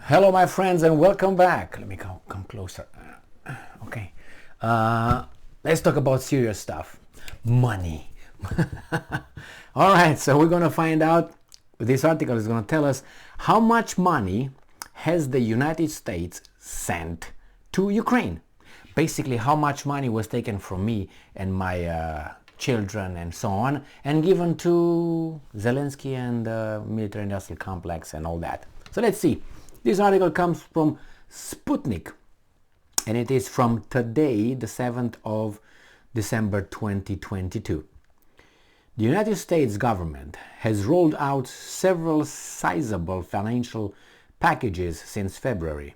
Hello my friends and welcome back. Let me come closer. Okay. Let's talk about serious stuff. Money. Alright, so we're going to find out, this article is going to tell us how much money has the United States sent to Ukraine. Basically how much money was taken from me and my children and so on and given to Zelensky and the military industrial complex and all that. So let's see. This article comes from Sputnik and it is from today, the 7th of December 2022. The United States government has rolled out several sizable financial packages since February,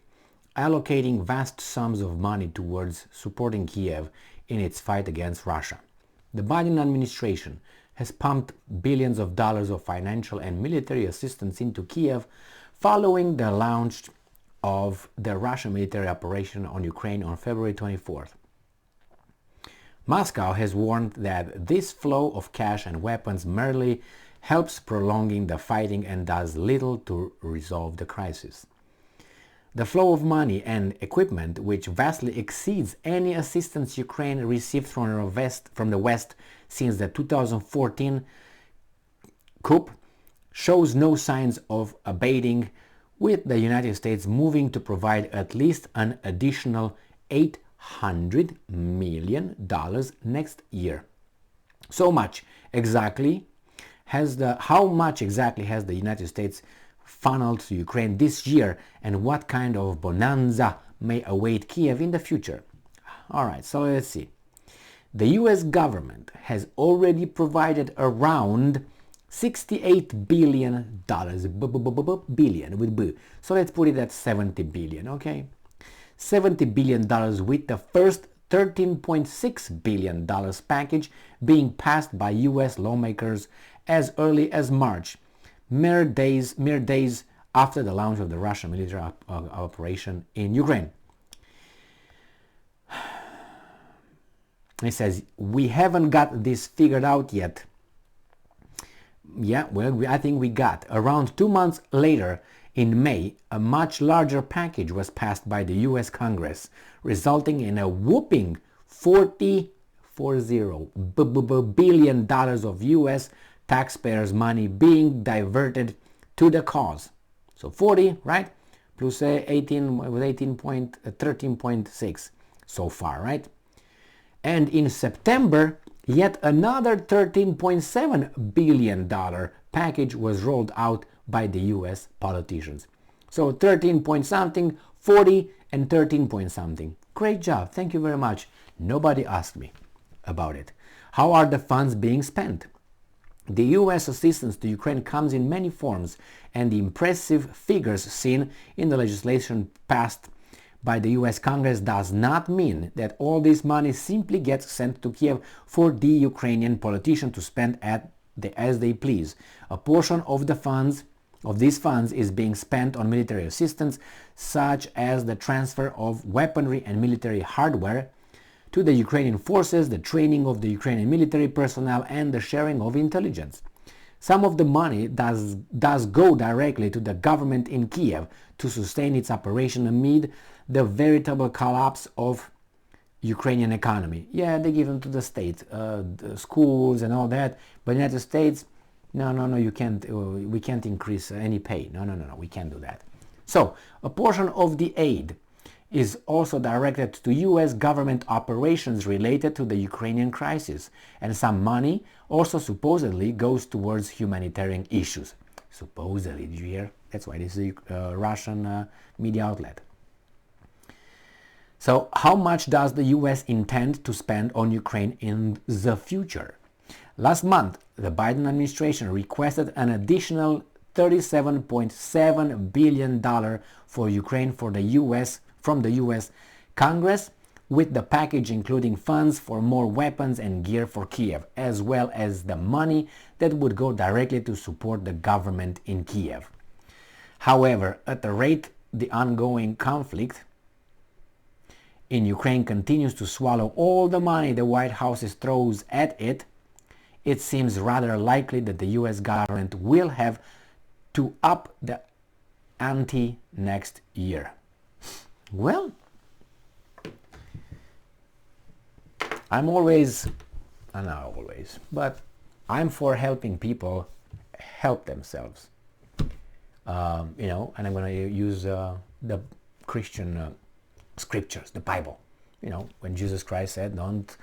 allocating vast sums of money towards supporting Kiev in its fight against Russia. The Biden administration has pumped billions of dollars of financial and military assistance into Kiev following the launch of the Russian military operation on Ukraine on February 24th. Moscow has warned that this flow of cash and weapons merely helps prolonging the fighting and does little to resolve the crisis. The flow of money and equipment, which vastly exceeds any assistance Ukraine received from the West since the 2014 coup, shows no signs of abating, with the United States moving to provide at least an additional $800 million next year. How much exactly has the United States funneled to Ukraine this year, and what kind of bonanza may await Kiev in the future? Alright, so let's see. The US government has already provided around $68 billion, billion with B. So let's put it at 70 billion, okay? $70 billion with the first $13.6 billion package being passed by US lawmakers as early as March, mere days after the launch of the Russian military operation in Ukraine. It says, we haven't got this figured out yet. Yeah, well, I think we got. Around 2 months later, in May, a much larger package was passed by the US Congress, resulting in a whopping $40 billion of US taxpayers' money being diverted to the cause. So 40, right? Plus 13.6 so far, right? And in September, yet another $13.7 billion package was rolled out by the US politicians. So 13 point something, 40 and 13 point something. Great job, thank you very much. Nobody asked me about it. How are the funds being spent? The US assistance to Ukraine comes in many forms, and the impressive figures seen in the legislation passed by the US Congress does not mean that all this money simply gets sent to Kiev for the Ukrainian politicians to spend as they please. A portion of these funds is being spent on military assistance, such as the transfer of weaponry and military hardware to the Ukrainian forces, the training of the Ukrainian military personnel, and the sharing of intelligence. Some of the money does go directly to the government in Kiev to sustain its operation amid the veritable collapse of Ukrainian economy. Yeah, they give them to the state, the schools and all that, but the United States, no, you can't, we can't increase any pay. No, we can't do that. So, a portion of the aid is also directed to US government operations related to the Ukrainian crisis, and some money also supposedly goes towards humanitarian issues. Supposedly, did you hear? That's why this is a Russian media outlet. So how much does the US intend to spend on Ukraine in the future? Last month, the Biden administration requested an additional $37.7 billion for Ukraine from the US Congress, with the package including funds for more weapons and gear for Kiev, as well as the money that would go directly to support the government in Kiev. However, at the rate the ongoing conflict in Ukraine continues to swallow all the money the White House throws at it, it seems rather likely that the US government will have to up the ante next year. Well, I'm always, not always, but I'm for helping people help themselves. And I'm going to use the Christian scriptures, the Bible. When Jesus Christ said, don't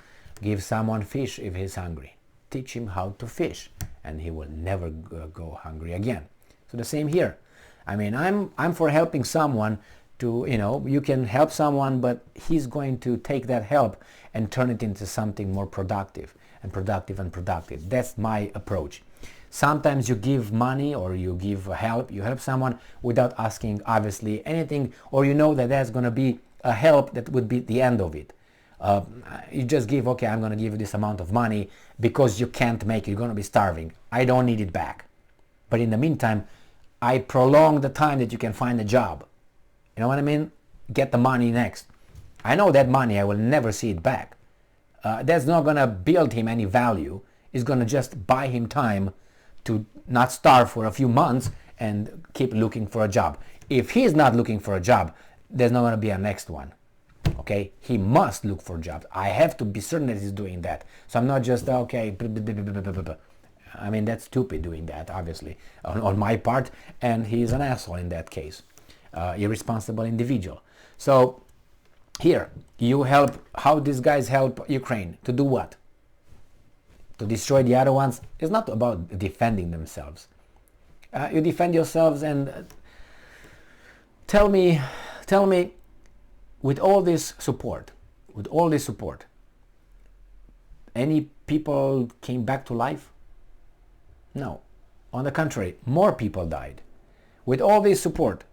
give someone fish if he's hungry. Teach him how to fish, and he will never go hungry again. So the same here. I mean, I'm for helping someone to, you can help someone, but he's going to take that help and turn it into something more productive and productive and productive. That's my approach. Sometimes you give money or you give help, you help someone without asking obviously anything, or that that's going to be a help that would be the end of it. You just give, okay, I'm going to give you this amount of money because you can't make it, you're going to be starving. I don't need it back. But in the meantime, I prolong the time that you can find a job. You know what I mean? Get the money next. I know that money, I will never see it back. That's not going to build him any value. It's going to just buy him time to not starve for a few months and keep looking for a job. If he's not looking for a job, there's not going to be a next one. Okay? He must look for jobs. I have to be certain that he's doing that. So I'm not just, okay, I mean, that's stupid doing that, obviously, on my part, and he's an asshole in that case. Irresponsible individual. So here, you help, how these guys help Ukraine, to do what? To destroy the other ones? It's not about defending themselves. You defend yourselves and tell me, with all this support, any people came back to life? No. On the contrary, more people died. With all this support,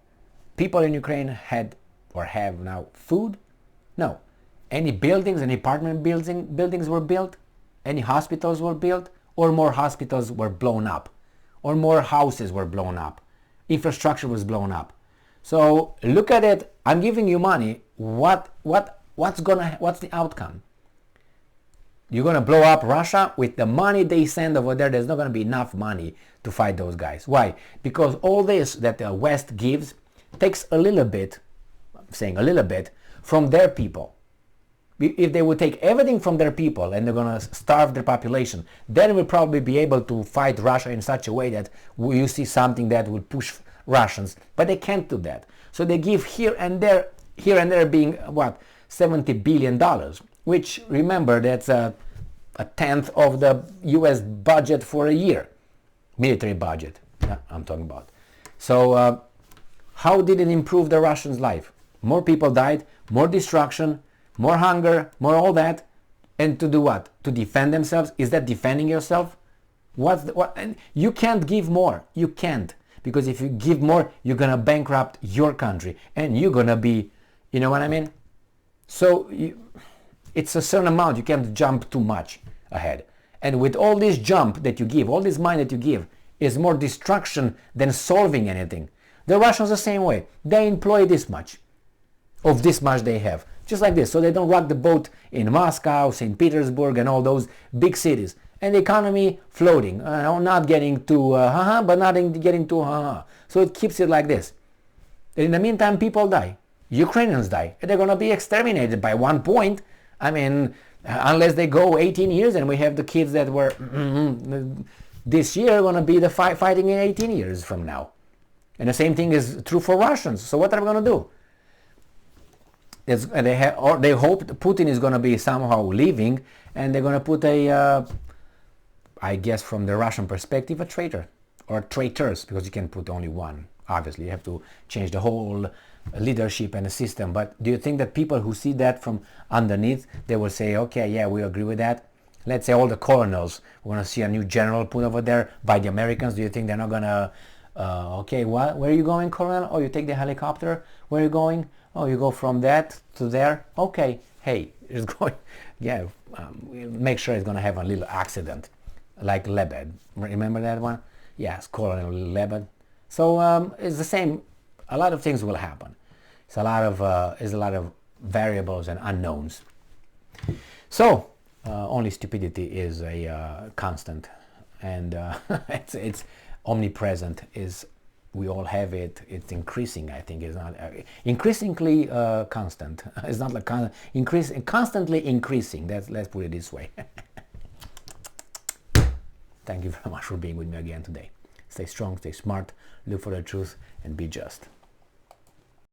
people in Ukraine had or have now food? No. Any buildings, any apartment buildings were built? Any hospitals were built? Or more hospitals were blown up? Or more houses were blown up? Infrastructure was blown up? So look at it. I'm giving you money. What's the outcome? You're going to blow up Russia with the money they send over there. There's not going to be enough money to fight those guys. Why? Because all this that the West gives takes a little bit, I'm saying a little bit, from their people. If they would take everything from their people and they're going to starve their population, then we'll probably be able to fight Russia in such a way that you see something that will push Russians. But they can't do that. So they give here and there being, what, $70 billion, which, remember, that's a tenth of the US budget for a year. Military budget, I'm talking about. So how did it improve the Russians' life? More people died, more destruction, more hunger, more all that. And to do what? To defend themselves? Is that defending yourself? And you can't give more. You can't. Because if you give more, you're going to bankrupt your country. And you're going to be, you know what I mean? So it's a certain amount. You can't jump too much ahead. And with all this jump that you give, all this money that you give, is more destruction than solving anything. The Russians the same way. They employ this much. Of this much they have. Just like this. So they don't rock the boat in Moscow, St. Petersburg, and all those big cities. And the economy floating. Not getting too but not getting too So it keeps it like this. In the meantime, people die. Ukrainians die. They're going to be exterminated by one point. I mean, unless they go 18 years and we have the kids that were this year going to be the fighting in 18 years from now. And the same thing is true for Russians. So what are we going to do? They hope Putin is going to be somehow leaving, and they're going to put I guess from the Russian perspective, a traitor or traitors, because you can put only one. Obviously, you have to change the whole leadership and the system. But do you think that people who see that from underneath, they will say, okay, yeah, we agree with that? Let's say all the colonels, we're going to see a new general put over there by the Americans. Do you think they're not going to, okay, what? Where are you going, colonel? Oh, you take the helicopter? Where are you going? Oh, you go from that to there? Okay, hey, it's going, yeah, make sure it's going to have a little accident, like Lebed. Remember that one? Yes, Colonel Lebed. So it's the same. A lot of things will happen. It's a lot of variables and unknowns. So only stupidity is a constant, and it's omnipresent. Is we all have it. It's increasing. I think it's not increasingly constant. It's not like constantly increasing. Let's put it this way. Thank you very much for being with me again today. Stay strong, stay smart, look for the truth, and be just.